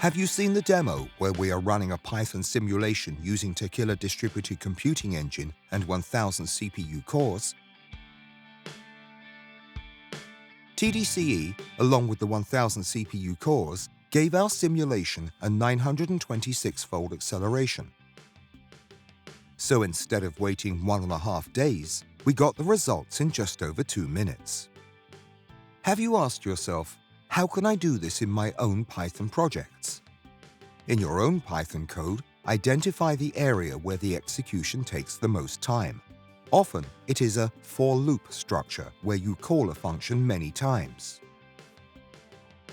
Have you seen the demo where we are running a Python simulation using Techila Distributed Computing Engine and 1000 CPU cores? TDCE, along with the 1000 CPU cores, gave our simulation a 926-fold acceleration. So instead of waiting 1.5 days, we got the results in just over 2 minutes. Have you asked yourself, how can I do this in my own Python projects? In your own Python code, identify the area where the execution takes the most time. Often, it is a for loop structure where you call a function many times.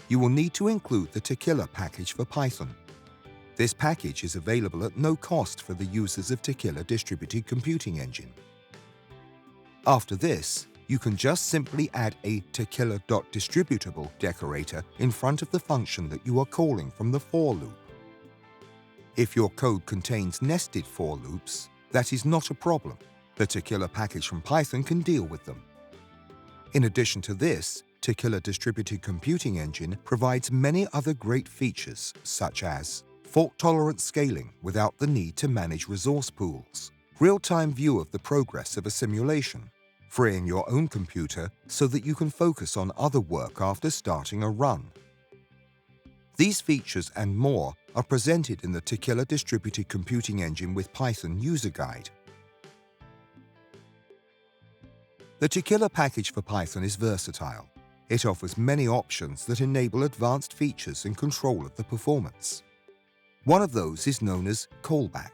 You will need to include the Techila package for Python. This package is available at no cost for the users of Techila Distributed Computing Engine. After this, you can just simply add a techila.distributable decorator in front of the function that you are calling from the for loop. If your code contains nested for loops, that is not a problem. The Techila package from Python can deal with them. In addition to this, Techila Distributed Computing Engine provides many other great features, such as fault-tolerant scaling without the need to manage resource pools, real-time view of the progress of a simulation, freeing your own computer so that you can focus on other work after starting a run. These features and more are presented in the Techila Distributed Computing Engine with Python user guide. The Techila package for Python is versatile. It offers many options that enable advanced features and control of the performance. One of those is known as callback.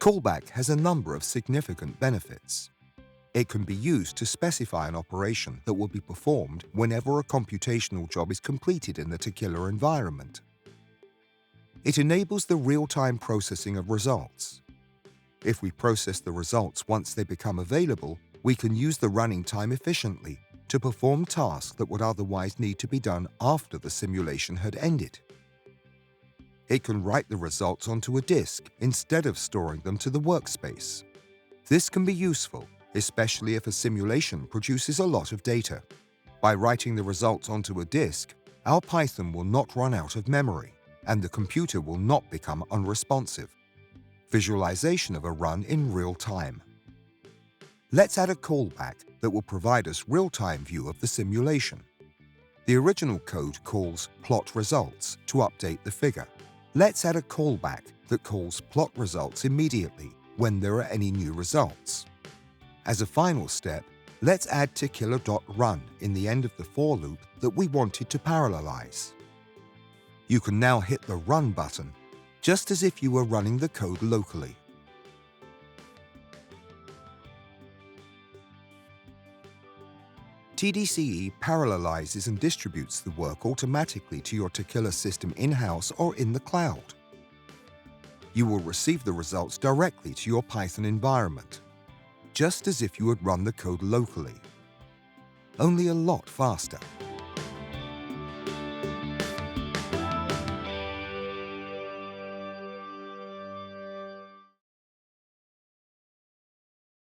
Callback has a number of significant benefits. It can be used to specify an operation that will be performed whenever a computational job is completed in the Techila environment. It enables the real-time processing of results. If we process the results once they become available, we can use the running time efficiently to perform tasks that would otherwise need to be done after the simulation had ended. It can write the results onto a disk instead of storing them to the workspace. This can be useful, especially if a simulation produces a lot of data. By writing the results onto a disk, our Python will not run out of memory, and the computer will not become unresponsive. Visualization of a run in real time. Let's add a callback that will provide us real-time view of the simulation. The original code calls plotResults to update the figure. Let's add a callback that calls plotResults immediately when there are any new results. As a final step, let's add techila.run in the end of the for loop that we wanted to parallelize. You can now hit the Run button, just as if you were running the code locally. TDCE parallelizes and distributes the work automatically to your Techila system in-house or in the cloud. You will receive the results directly to your Python environment, just as if you had run the code locally, only a lot faster.